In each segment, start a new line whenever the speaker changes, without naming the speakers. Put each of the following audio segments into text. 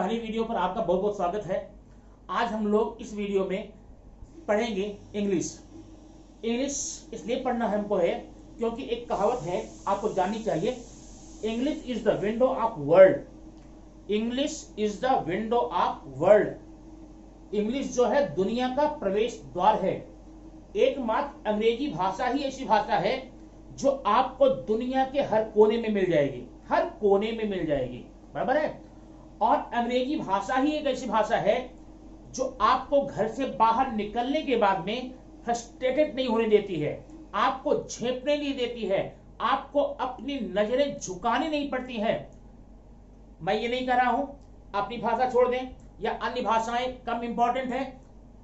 पहली वीडियो पर आपका बहुत बहुत स्वागत है। आज हम लोग इस वीडियो में पढ़ेंगे इंग्लिश। इंग्लिश इसलिए पढ़ना हमको है क्योंकि एक कहावत है, आपको जाननी चाहिए। English is the window of world. English is the window of world. English जो है दुनिया का प्रवेश द्वार है। एकमात्र अंग्रेजी भाषा ही ऐसी भाषा है जो आपको दुनिया के हर कोने में मिल जाएगी, हर कोने में मिल जाएगी, बराबर है। और अंग्रेजी भाषा ही एक ऐसी भाषा है जो आपको घर से बाहर निकलने के बाद में फ्रस्ट्रेटेड नहीं होने देती है, आपको झेपने नहीं देती है, आपको अपनी नजरें झुकानी नहीं पड़ती हैं। मैं ये नहीं कह रहा हूं अपनी भाषा छोड़ दें या अन्य भाषाएं कम इंपॉर्टेंट है,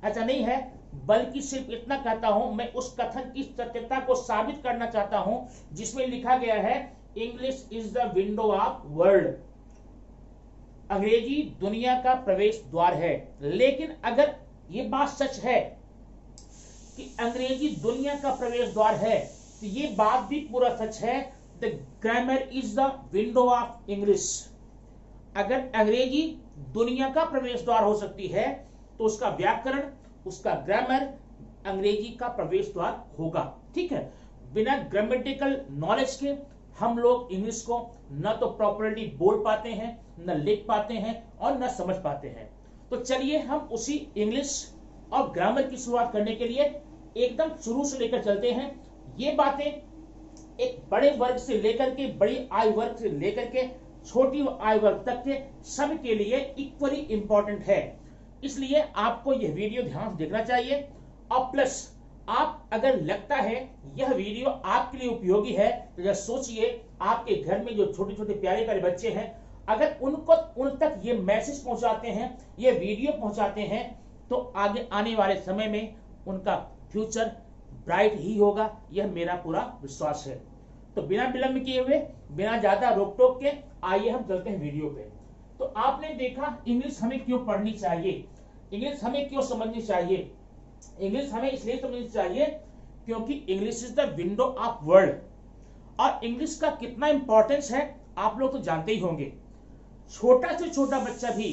ऐसा नहीं है, बल्कि सिर्फ इतना कहता हूं, मैं उस कथन की सत्यता को साबित करना चाहता हूं जिसमें लिखा गया है English is the window of world. अंग्रेजी दुनिया का प्रवेश द्वार है। लेकिन अगर ये बात सच है कि अंग्रेजी दुनिया का प्रवेश द्वार है तो ये बात भी पूरा सच है, the grammar is the window of English. अगर अंग्रेजी दुनिया का प्रवेश द्वार हो सकती है तो उसका व्याकरण, उसका ग्रामर अंग्रेजी का प्रवेश द्वार होगा। ठीक है, बिना ग्रामेटिकल नॉलेज के हम लोग इंग्लिश को न तो प्रॉपर्ली बोल पाते हैं, न लिख पाते हैं और न समझ पाते हैं। तो चलिए हम उसी इंग्लिश और ग्रामर की शुरुआत करने के लिए एकदम शुरू से लेकर चलते हैं। ये बातें एक बड़े वर्ग से लेकर के बड़ी आयु वर्ग से लेकर के छोटी आयु वर्ग तक के सब के लिए इक्वली इंपॉर्टेंट है, इसलिए आपको यह वीडियो ध्यान से देखना चाहिए। और प्लस आप अगर लगता है यह वीडियो आपके लिए उपयोगी है तो सोचिए आपके घर में जो छोटे छोटे प्यारे प्यारे बच्चे हैं, अगर उनको उन तक ये मैसेज पहुंचाते हैं, ये वीडियो पहुंचाते हैं तो आगे आने वाले समय में उनका फ्यूचर ब्राइट ही होगा, यह मेरा पूरा विश्वास है। तो बिना विलंब किए हुए, बिना ज्यादा रोक टोक के आइए हम चलते हैं वीडियो पे। तो आपने देखा इंग्लिश हमें क्यों पढ़नी चाहिए, इंग्लिश हमें क्यों समझनी चाहिए। इंग्लिश हमें इसलिए समझनी चाहिए क्योंकि English is the window of world. और इंग्लिश का कितना इंपॉर्टेंस है आप लोग तो जानते ही होंगे। छोटा से छोटा बच्चा भी,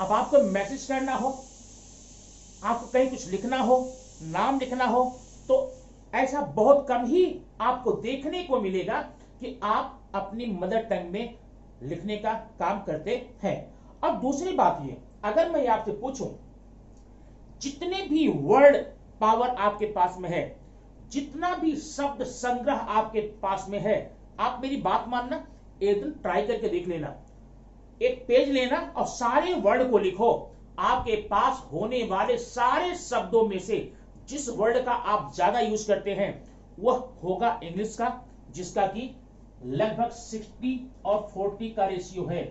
अब आपको मैसेज करना हो, आपको कहीं कुछ लिखना हो, नाम लिखना हो, तो ऐसा बहुत कम ही आपको देखने को मिलेगा कि आप अपनी मदर टंग में लिखने का काम करते हैं। अब दूसरी बात ये, अगर मैं आपसे पूछूं जितने भी वर्ड पावर आपके पास में है, जितना भी शब्द संग्रह आपके पास में है, आप मेरी बात मानना, एक दिन ट्राई करके देख लेना, एक पेज लेना और सारे वर्ड को लिखो। आपके पास होने वाले सारे शब्दों में से जिस वर्ड का आप ज्यादा यूज करते हैं वह होगा इंग्लिश का, जिसका कि लगभग 60 और 40 का रेशियो है।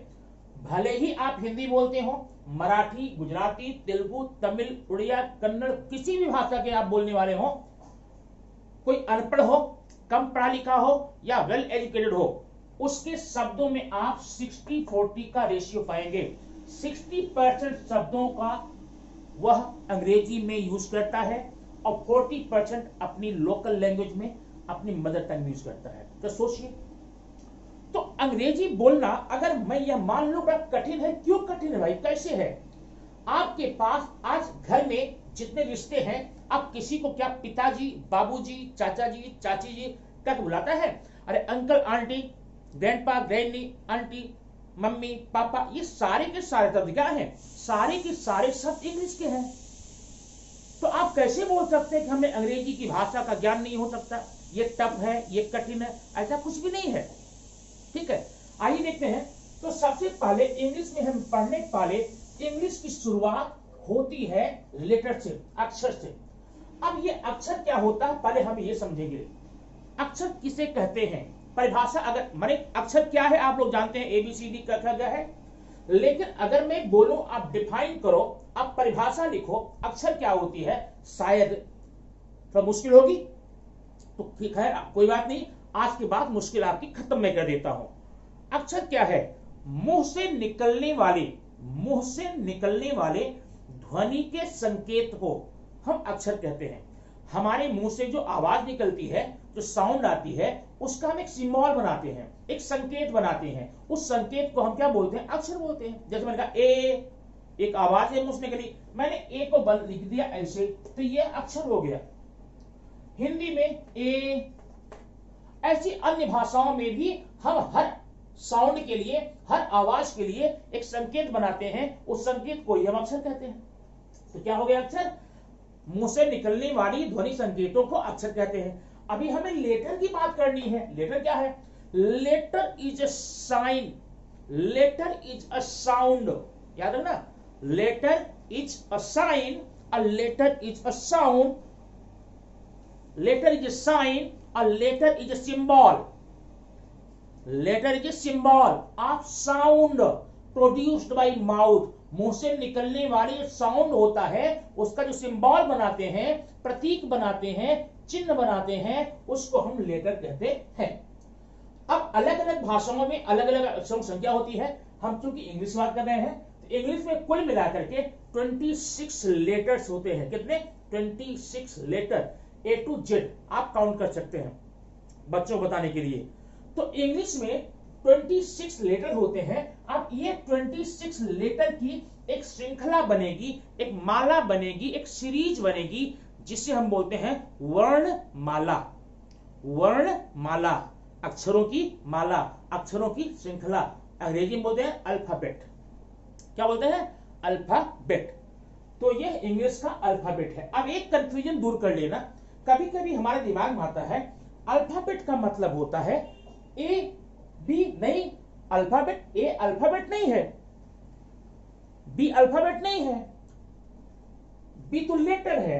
भले ही आप हिंदी बोलते हो, मराठी, गुजराती, तेलुगु, तमिल, उड़िया, कन्नड़, किसी भी भाषा के आप बोलने वाले हो, कोई अनपढ़ हो, कम पढ़ा लिखा हो या वेल एजुकेटेड हो, उसके शब्दों में आप 60-40 का रेशियो पाएंगे। 60% शब्दों का वह अंग्रेजी में यूज करता है और 40% अपनी लोकल लैंग्वेज में, अपनी मदर टंग में यूज करता है। तो सोचिए, तो अंग्रेजी बोलना अगर मैं यह मान लूं बड़ा कठिन है, क्यों कठिन है भाई, कैसे है। आपके पास आज घर में जितने रिश्ते हैं, आप किसी को क्या पिताजी, बाबूजी, चाचा जी, चाची जी तक बुलाता है? अरे uncle, aunty, grandpa, granny, aunty, mummy, papa, ये सारे के सारे शब्द क्या हैं? सारे के सारे शब्द इंग्लिश के हैं। तो आप कैसे बोल सकते हैं कि हमें अंग्रेजी की भाषा का ज्ञान नहीं हो सकता, ये टफ है, ये कठिन है? ऐसा कुछ भी नहीं है। ठीक है, आइए देखते हैं। तो सबसे पहले इंग्लिश में हम पढ़ने वाले इंग्लिश की शुरुआत होती है लेटर से, अक्षर से। अब ये अक्षर क्या होता है पहले हम ये समझेंगे। अक्षर किसे कहते हैं, परिभाषा, अगर माने अक्षर क्या है आप लोग जानते हैं, ABCD का गया है। लेकिन अगर मैं बोलूं आप डिफाइन करो, आप परिभाषा लिखो, अक्षर क्या होती है, शायद थोड़ा मुश्किल होगी। तो ठीक है, कोई बात नहीं, आज के बाद मुश्किल आपकी खत्म मैं कर देता हूं। अक्षर क्या है? मुंह से निकलने वाले ध्वनि के संकेत को हम अक्षर कहते हैं। हमारे मुंह से जो आवाज निकलती है, जो साउंड आती है, उसका हम एक सिंबल बनाते हैं, एक संकेत बनाते हैं। उस संकेत को हम क्या बोलते हैं? अक्षर बोलते हैं। जैसे मैंने कहा ए, एक आवाज है मुंह से निकली, मैंने ए को बंद लिख दिया ऐसे, तो ये अक्षर हो गया। हिंदी में ए, ऐसी अन्य भाषाओं में भी हम हर साउंड के लिए, हर आवाज के लिए एक संकेत बनाते हैं, उस संकेत को ही हम अक्षर कहते हैं। तो क्या हो गया अक्षर? मुंह से निकलने वाली ध्वनि संकेतों को अक्षर कहते हैं। अभी हमें लेटर की बात करनी है। लेटर क्या है? Letter is a sign, letter is a sound. याद रखना, letter is a sign, a letter is a sound, letter is a sign, a letter is a symbol. Letter is a symbol of sound produced by mouth. मुंह से निकलने वाली sound होता है, उसका जो सिंबल बनाते हैं, प्रतीक बनाते हैं, चिन्ह बनाते हैं, उसको हम लेटर कहते हैं। अब अलग अलग भाषाओं में अलग अलग अक्षरों की संख्या होती है। हम चूंकि इंग्लिश बात कर रहे हैं, तो इंग्लिश में कुल मिलाकर के 26 लेटर्स होते हैं। कितने? 26 लेटर, ए टू जेड आप काउंट कर सकते हैं बच्चों को बताने के लिए। तो इंग्लिश में 26 लेटर होते हैं। अब ये 26 लेटर की एक श्रृंखला बनेगी, एक माला बनेगी, एक सीरीज बनेगी, जिसे हम बोलते हैं वर्णमाला। वर्णमाला, अक्षरों की माला, अक्षरों की श्रृंखला। अंग्रेजी में बोलते हैं अल्फाबेट। क्या बोलते हैं? अल्फाबेट। तो यह इंग्लिश का अल्फाबेट है। अब एक कंफ्यूजन दूर कर लेना, कभी कभी हमारे दिमाग में आता है अल्फाबेट का मतलब होता है ए बी। नहीं, अल्फाबेट ए अल्फाबेट नहीं है, बी अल्फाबेट नहीं है, बी तो लेटर है,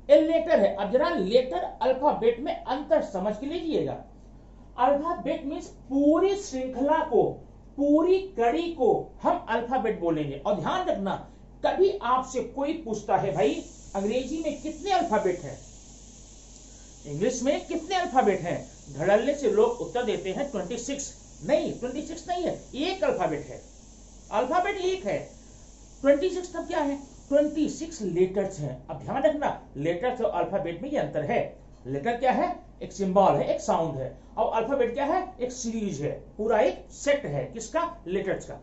ए लेटर है। अब जरा लेटर अल्फाबेट में अंतर समझ के लीजिएगा। अल्फाबेट मींस पूरी श्रृंखला को, पूरी कड़ी को हम अल्फाबेट बोलेंगे। और ध्यान रखना, कभी आपसे कोई पूछता है भाई अंग्रेजी में कितने अल्फाबेट हैं, इंग्लिश में कितने अल्फाबेट हैं, धड़ल्ले से लोग उत्तर देते हैं 26। नहीं, 26 नहीं है, एक अल्फाबेट है, अल्फाबेट एक है। 26 तब क्या है? 26 लेटर्स हैं। अब ध्यान रखना, लेटर्स और अल्फाबेट में ये अंतर है। लेटर क्या है? एक सिंबल है, एक साउंड है। और अल्फाबेट क्या है? एक सीरीज है, पूरा एक सेट है। किसका? लेटर्स का।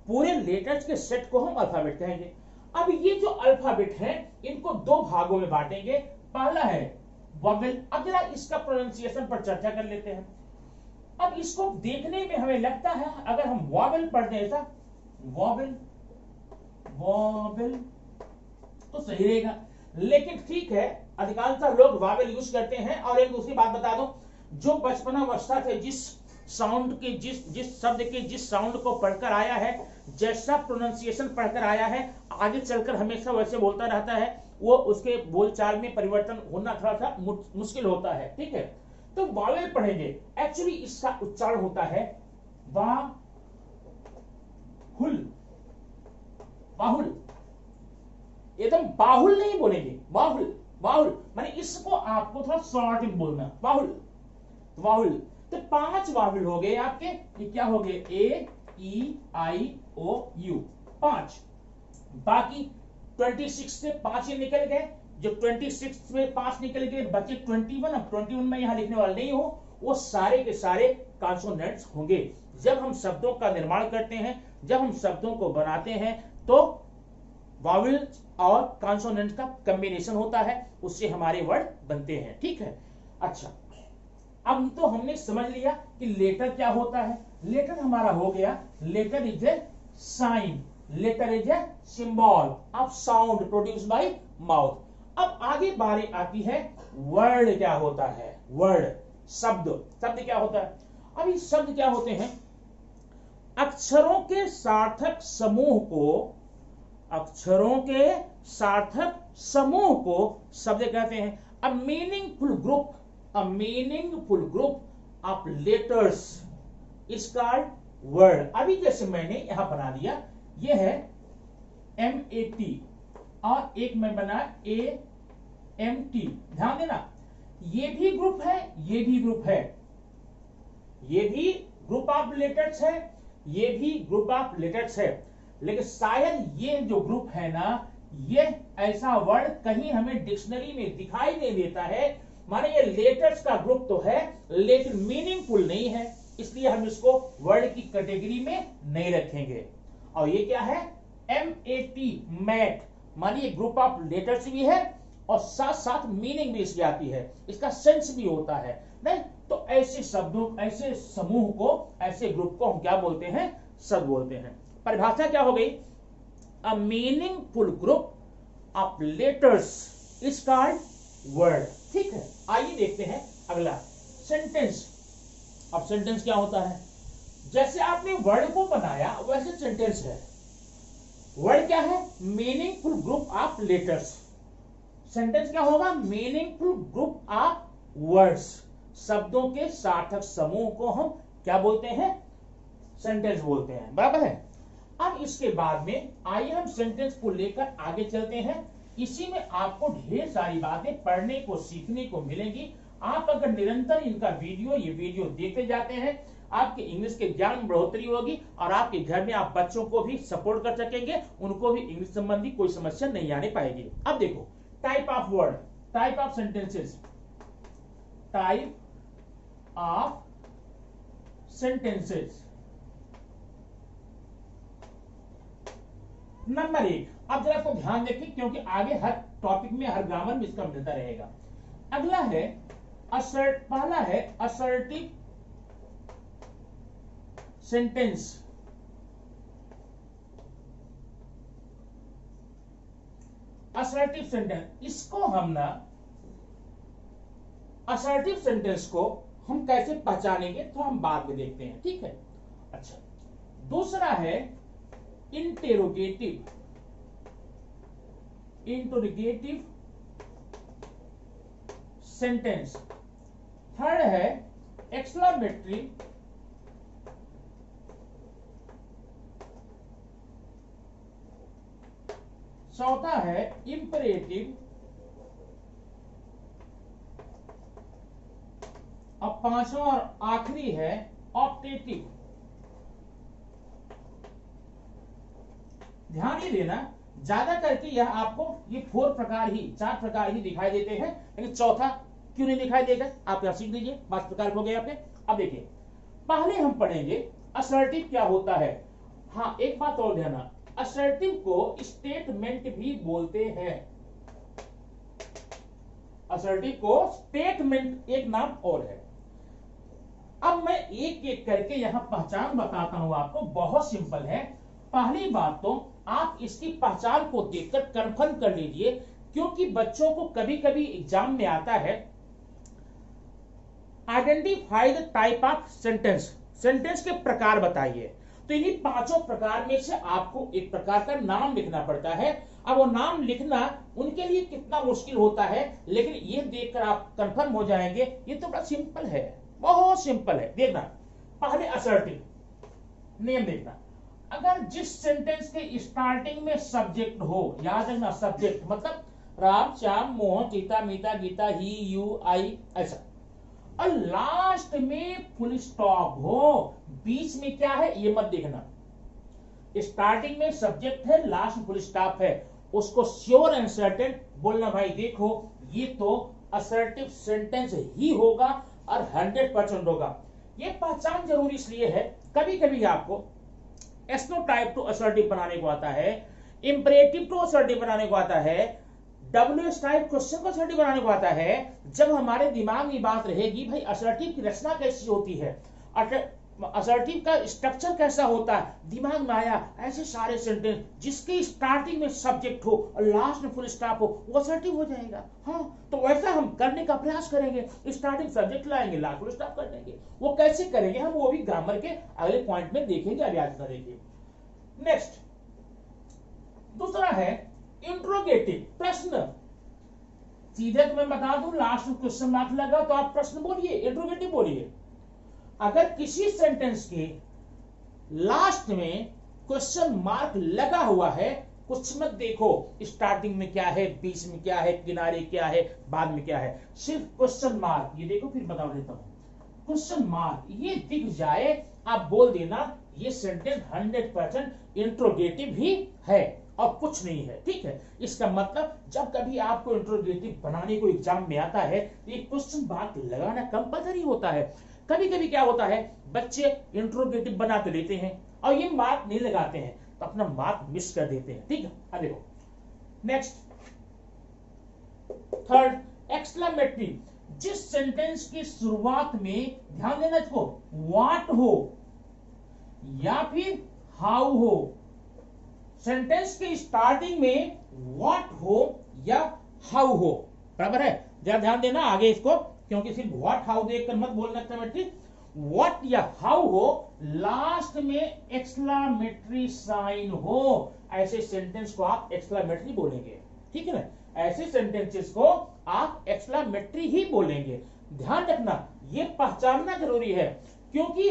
पूरे लेटर्स के सेट को हम अल्फाबेट कहेंगे। अब ये जो अल्फाबेट है, इनको दो भागों में बांटेंगे। पहला है वॉवेल। अब जरा इसका प्रोनाउंसिएशन पर चर्चा कर लेते हैं। अब इसको देखने में हमें लगता है अगर हम वॉवेल पढ़ते हैं, ऐसा वॉवेल वॉवेल तो सही रहेगा। लेकिन ठीक है, अधिकांशतः लोग वॉवेल यूज करते हैं। और एक दूसरी बात बता दो, जो बचपनावस्था से जिस साउंड के, जिस शब्द के जिस साउंड को पढ़कर आया है, जैसा प्रोनाउंसिएशन पढ़कर आया है, आगे चलकर हमेशा वैसे बोलता रहता है। वो उसके बोलचाल में परिवर्तन होना थोड़ा सा मुश्किल होता है। ठीक है, तो वॉवेल पढ़ेंगे। एक्चुअली इसका उच्चारण होता है बाहुल, बाहुल। एकदम बाहुल नहीं बोलेंगे, बाहुल, बाहुल माने इसको आपको थोड़ा शॉर्ट में बोलना, बाहुल, बाहुल। तो 5 वाहुल हो गए आपके। ये क्या हो गए? ए ई आई ओ यू, 5। बाकी 26 से 5 ही निकल गए। जो 26 में 5 निकल गए, बचे 21। अब 21 में यहां लिखने वाला नहीं हो, वो सारे के सारे कॉन्सोनेंट्स होंगे। जब हम शब्दों का निर्माण करते हैं, जब हम शब्दों को बनाते हैं, तो वॉवेल्स और कॉन्सोनेंट्स का कॉम्बिनेशन होता है, उससे हमारे वर्ड बनते हैं। ठीक है, अच्छा, अब तो हमने समझ लिया कि लेटर क्या होता है। लेटर हमारा हो गया, letter is a sign, letter is a symbol of sound produced by mouth. अब आगे बारी आती है वर्ड क्या होता है। वर्ड, शब्द। शब्द क्या होता है? अब ये शब्द क्या होते हैं? अक्षरों के सार्थक समूह को, अक्षरों के सार्थक समूह को शब्द कहते हैं। A meaningful group, a meaningful group of letters is called word। अभी जैसे मैंने यहां बना दिया, यह है MAT और एक में बना AMT। ध्यान देना, ये भी ग्रुप है, ये भी ग्रुप है, ये भी ग्रुप ऑफ लेटर्स है, ये भी ग्रुप ऑफ लेटर्स है। लेकिन शायद ये जो ग्रुप है ना, ये ऐसा वर्ड कहीं हमें डिक्शनरी में दिखाई नहीं देता है, माने ये लेटर्स का ग्रुप तो है लेकिन मीनिंगफुल नहीं है, इसलिए हम इसको वर्ड की कैटेगरी में नहीं रखेंगे। और ये क्या है, MAT, मैट, मानिए ग्रुप ऑफ लेटर्स भी है और साथ साथ मीनिंग भी इसकी आती है, इसका सेंस भी होता है। नहीं तो ऐसे शब्दों, ऐसे समूह को, ऐसे ग्रुप को हम क्या बोलते हैं, शब्द बोलते हैं। परिभाषा क्या हो गई, a meaningful group of letters is called word. ठीक है, आइए देखते हैं अगला सेंटेंस। अब सेंटेंस क्या होता है, जैसे आपने वर्ड को बनाया वैसे सेंटेंस है। वर्ड क्या है, meaningful group of letters. Sentence क्या होगा, मीनिंगफुल ग्रुप ऑफ वर्ड्स। शब्दों के सार्थक समूह को हम क्या बोलते हैं, सेंटेंस बोलते हैं, बराबर है। अब इसके बाद में आइए हम सेंटेंस को लेकर आगे चलते हैं। इसी में आपको ढेर सारी बातें पढ़ने को, सीखने को मिलेंगी। आप अगर निरंतर इनका ये वीडियो देखते जाते हैं, आपके इंग्लिश के ज्ञान में बढ़ोतरी होगी और आपके घर में आप बच्चों को भी सपोर्ट कर सकेंगे, उनको भी इंग्लिश संबंधी कोई समस्या नहीं आने पाएगी। अब देखो, type of word, type of sentences, type of sentences. Number 1, अब जरा आपको ध्यान देखें क्योंकि आगे हर टॉपिक में, हर ग्रामर में इसका मिलता रहेगा। अगला है पहला है असर्टिव सेंटेंस। असर्टिव सेंटेंस, इसको हम ना, असर्टिव सेंटेंस को हम कैसे पहचानेंगे तो हम बाद में देखते हैं, ठीक है। अच्छा, दूसरा है इंटेरोगेटिव सेंटेंस। थर्ड है एक्सक्लेमेटरी चौथा है इंपरेटिव, अब पांचवा और आखिरी है ऑप्टेटिव। ध्यान ही देना, ज्यादा करके यह आपको ये 4 प्रकार ही दिखाई देते हैं, लेकिन चौथा क्यों नहीं दिखाई देगा, आप यहां सीख लीजिए। 5 प्रकार हो गए आपके। अब देखिए, पहले हम पढ़ेंगे असर्टिव क्या होता है। हाँ, एक बात और ध्यान, असर्टिव को स्टेटमेंट भी बोलते हैं। असर्टिव को स्टेटमेंट एक नाम और है। अब मैं एक एक करके यहां पहचान बताता हूं आपको, बहुत सिंपल है। पहली बात तो आप इसकी पहचान को देखकर कंफर्म कर लीजिए, क्योंकि बच्चों को कभी कभी एग्जाम में आता है identify the type of sentence, sentence के प्रकार बताइए। तो इन्हीं 5 प्रकार में से आपको एक प्रकार का नाम लिखना पड़ता है। अब वो नाम लिखना उनके लिए कितना मुश्किल होता है, लेकिन ये देखकर आप कंफर्म हो जाएंगे, ये तो बड़ा सिंपल है, बहुत सिंपल है। देखना, पहले असर्टिव नेम देखना, अगर जिस सेंटेंस के स्टार्टिंग में सब्जेक्ट हो, याद रखना सब्जेक्ट मतलब राम, श्याम, मोहन, सीता, मीता, गीता, ही, यू, आई, ऐसा, और लास्ट में फुल स्टॉप हो, बीच में क्या है ये मत देखना। स्टार्टिंग में सब्जेक्ट है, लास्ट में फुल स्टॉप है, उसको श्योर एंड सर्टेन बोलना, भाई देखो ये तो असर्टिव सेंटेंस ही होगा और 100% होगा। ये पहचान जरूरी इसलिए है, कभी कभी आपको एस्नोटाइप टू असर्टिव बनाने को आता है, इंपरेटिव टू असर्टिव बनाने को आता है, WS टाइप क्वेश्चन को असर्टिव बनाने को आता है। जब हमारे दिमाग में बात रहेगी भाई असर्टिव की रचना कैसी होती है, असर्टिव का स्ट्रक्चर कैसा होता है, दिमाग में आया ऐसे सारे सेंटेंस जिसके स्टार्टिंग में सब्जेक्ट हो और लास्ट में फुल स्टॉप हो, वो असर्टिव हो जाएगा। हाँ, तो वैसा हम करने का प्रयास करेंगे, स्टार्टिंग सब्जेक्ट लाएंगे, लास्ट फुल स्टॉप कर देंगे। वो कैसे करेंगे हम, वो भी ग्रामर के अगले पॉइंट में देखेंगे, अब याद करेंगे। नेक्स्ट, दूसरा है इंट्रोगेटिव, प्रश्न। सीधे तो मैं बता दूं, लास्ट में क्वेश्चन मार्क लगा तो आप प्रश्न बोलिए, इंट्रोगेटिव बोलिए। अगर किसी सेंटेंस के लास्ट में क्वेश्चन मार्क लगा हुआ है, कुछ मत देखो स्टार्टिंग में क्या है, बीच में क्या है, किनारे क्या है, बाद में क्या है, सिर्फ क्वेश्चन मार्क, ये देखो फिर बता देता हूं, क्वेश्चन मार्क ये दिख जाए, आप बोल देना ये सेंटेंस 100% इंट्रोगेटिव ही है। और कुछ नहीं है, ठीक है। इसका मतलब जब कभी आपको इंट्रोगेटिव बनाने को एग्जाम में आता है तो ये क्वेश्चन मार्क लगाना कंपलसरी होता है। कभी कभी क्या होता है, बच्चे इंट्रोगेटिव बना तो लेते हैं और ये मार्क नहीं लगाते हैं तो अपना मार्क मिस कर देते हैं, ठीक है। अब देखो नेक्स्ट, थर्ड, एक्सक्लेमेटरी। जिस सेंटेंस की शुरुआत में, ध्यान देना इसको, व्हाट हो या फिर हाउ हो, सेंटेंस के स्टार्टिंग में व्हाट हो या हाउ हो, बराबर है। जरा ध्यान देना आगे इसको, क्योंकि सिर्फ व्हाट हाउ देखकर मत बोलना एक्सक्लेमेटरी। व्हाट या हाउ हो, लास्ट में एक्सक्लेमेटरी साइन हो, ऐसे सेंटेंस को आप एक्सक्लेमेटरी बोलेंगे, ठीक है ना। ऐसे सेंटेंसेस को आप एक्सक्लेमेटरी ही बोलेंगे। ध्यान रखना, ये पहचानना जरूरी है, क्योंकि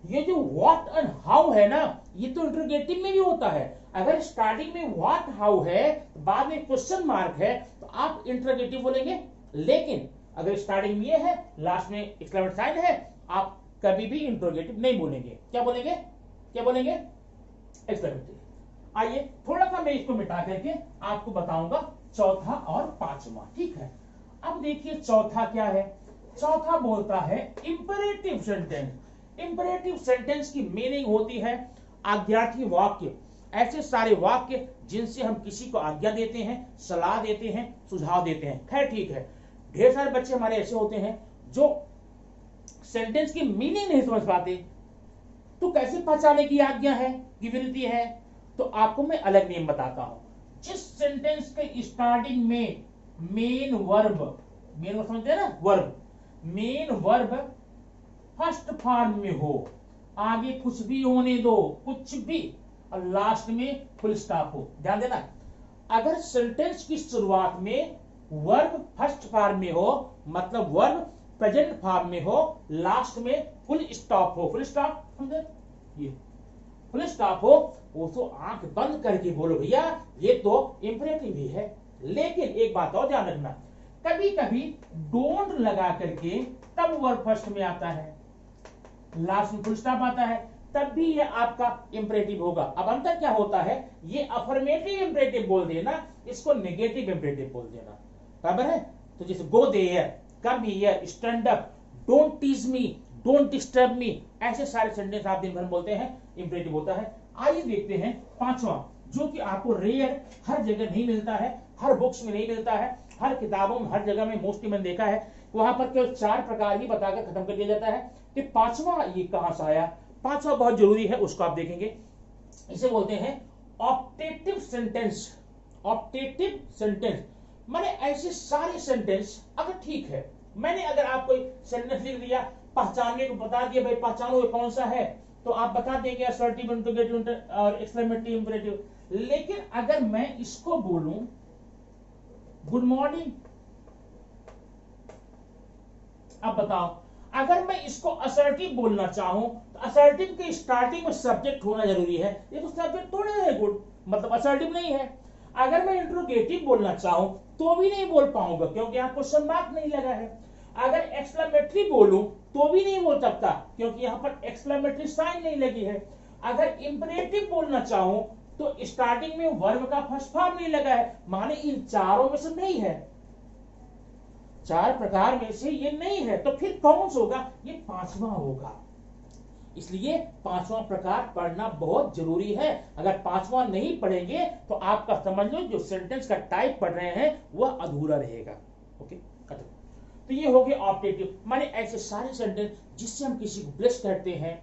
ये जो व्हाट एंड हाउ है ना, ये तो इंटरोगेटिव में भी होता है। अगर स्टार्टिंग में व्हाट हाउ है, बाद में क्वेश्चन मार्क है, तो आप इंटरोगेटिव बोलेंगे। लेकिन अगर स्टार्टिंग में ये है, लास्ट में एक्सक्लेमेटरी साइन है, आप कभी भी इंटरोगेटिव नहीं बोलेंगे। क्या बोलेंगे, क्या बोलेंगे, एक्सक्लेमेटरी। आइए थोड़ा सा मैं इसको मिटा करके आपको बताऊंगा चौथा और पांचवा, ठीक है। अब देखिए चौथा क्या है। चौथा बोलता है इंपरेटिव सेंटेंस। इंपरेटिव सेंटेंस की मीनिंग होती है आज्ञार्थी वाक्य, ऐसे सारे वाक्य जिनसे हम किसी को आज्ञा देते हैं, सलाह देते हैं, सुझाव देते हैं। खैर ठीक है, ढेर सारे बच्चे हमारे ऐसे होते हैं जो सेंटेंस की मीनिंग नहीं समझ पाते, तो कैसे पहचाने की आज्ञा है, की विनती है। तो आपको मैं अलग नियम बताता हूं। जिस सेंटेंस के स्टार्टिंग में मेन वर्ब, मेन वर्ब समझते हैं ना, verb, main verb first form में हो, आगे कुछ भी होने दो, कुछ भी, और लास्ट में फुल स्टॉप हो। ध्यान देना, अगर सेंटेंस की शुरुआत में वर्ब फर्स्ट फॉर्म में हो, मतलब वर्ब प्रेजेंट फॉर्म में हो, लास्ट में फुल स्टॉप हो, फुल स्टॉप समझे, ये फुल स्टॉप हो, वो तो आंख बंद करके बोलो भैया ये तो इंपरेटिव ही है। लेकिन एक बात और ध्यान रखना, कभी कभी डोंट लगा करके तब वर्ब फर्स्ट में आता है, लास्ट में फुल स्टॉप आता है, तब भी ये आपका इंपरेटिव होगा। अब अंतर क्या होता है, ये अफर्मेटिव इंपरेटिव बोल देना, इसको नेगेटिव इंपरेटिव बोल देना, बराबर है। तो जैसे go there, come here, stand up, don't tease me, don't disturb me, ऐसे सारे सेंटेंस आप दिन भर बोलते हैं, इंपरेटिव होता है। आइए देखते हैं पांचवा, जो कि आपको रेयर, हर जगह नहीं मिलता है, हर बुक्स में नहीं मिलता है, हर किताबों में, हर जगह में मोस्टली मैंने देखा है वहां पर केवल 4 प्रकार ही बताकर खत्म कर दिया जाता है। कि पांचवा ये कहां से आया, पांचवा बहुत जरूरी है, उसको आप देखेंगे। इसे बोलते हैं ऑप्टेटिव सेंटेंस। ऑप्टेटिव सेंटेंस माने ऐसे सारे सेंटेंस, अगर ठीक है, मैंने अगर आपको सेंटेंस लिख दिया, पहचानने को बता दिया, भाई पहचानो ये कौन सा है, तो आप बता देंगे असर्टिव, इंट्रोगेटिव और एक्सक्लेमेटरी, इंपरेटिव। लेकिन अगर मैं इसको बोलूं गुड मॉर्निंग, अब बताओ, अगर मैं इसको असर्टिव बोलना चाहूं तो असर्टिव के स्टार्टिंग में सब्जेक्ट होना जरूरी है। ये तो सब्जेक्ट थोड़े है, गुड मतलब असर्टिव नहीं है। अगर मैं इंट्रोगेटिव बोलना चाहूं तो भी नहीं बोल पाऊंगा, क्योंकि यहां क्वेश्चन मार्क नहीं लगा है। अगर एक्सक्लेमेटरी बोलूं तो भी नहीं बोल सकता, क्योंकि यहां पर एक्सक्लेमेटरी साइन नहीं लगी है। अगर इंपरेटिव बोलना चाहूं तो स्टार्टिंग में वर्ब का फर्स्ट फॉर्म नहीं लगा है, माने इन चारों में से नहीं है, 4 प्रकार में से ये नहीं है, तो फिर कौन सा होगा, ये पांचवा होगा। इसलिए पांचवा प्रकार पढ़ना बहुत जरूरी है। अगर पांचवा नहीं पढ़ेंगे तो आपका समझ लो जो सेंटेंस का टाइप पढ़ रहे हैं वह अधूरा रहेगा। ओके, तो ये हो गया ऑप्टेटिव, माने ऐसे सारे सेंटेंस जिससे हम किसी को ब्लेस करते हैं,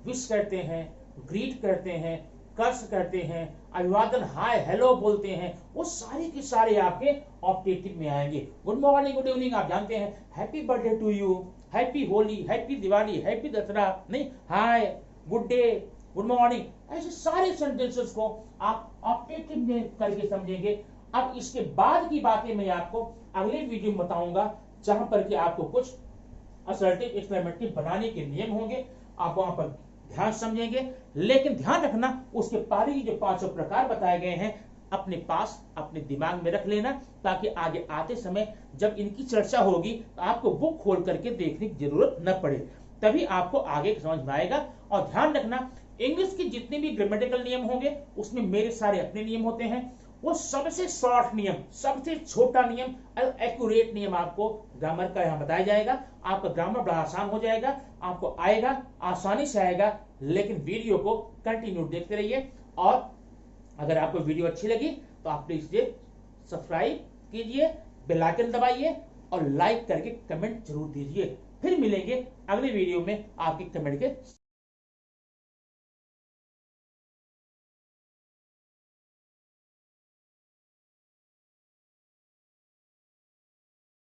विश करते हैं, ग्रीट करते हैं, कर्स करते हैं, अभिवादन हाय हेलो बोलते हैं, वो सारे के सारे आपके ऑप्टेटिव में आएंगे। गुड मॉर्निंग, गुड इवनिंग आप जानते हैं, happy birthday to you, happy Holi, happy Diwali, happy Dussehra, नहीं hi, good day, good morning, ऐसे सारे सेंटेंसेस को आप ऑप्टेटिव में करके समझेंगे। अब इसके बाद की बातें मैं आपको अगले वीडियो में बताऊंगा, जहां पर कि आपको कुछ असर्टिव, एक्सक्लेमेटरी बनाने के नियम होंगे, आप वहां पर ध्यान समझेंगे। लेकिन ध्यान रखना, उसके पहले ही जो 5 प्रकार बताए गए हैं अपने पास, अपने दिमाग में रख लेना, ताकि आगे आते समय जब इनकी चर्चा होगी तो आपको बुक खोल करके देखने की जरूरत न पड़े, तभी आपको आगे समझ में आएगा। और ध्यान रखना, इंग्लिश के जितने भी ग्रामेटिकल नियम होंगे उसमें मेरे सारे अपने नियम होते हैं। वो सबसे शॉर्ट नियम, सबसे छोटा नियम, एक्यूरेट नियम आपको ग्रामर का यहाँ बताया जाएगा। आपका ग्रामर बड़ा आसान हो जाएगा, आपको आएगा, आसानी से आएगा। लेकिन वीडियो को कंटिन्यू देखते रहिए। और अगर आपको वीडियो अच्छी लगी तो आप प्लीज सब्सक्राइब कीजिए, बेल आइकन दबाइए और लाइक करके कमेंट जरूर दीजिए। फिर मिलेंगे अगले वीडियो में आपके कमेंट के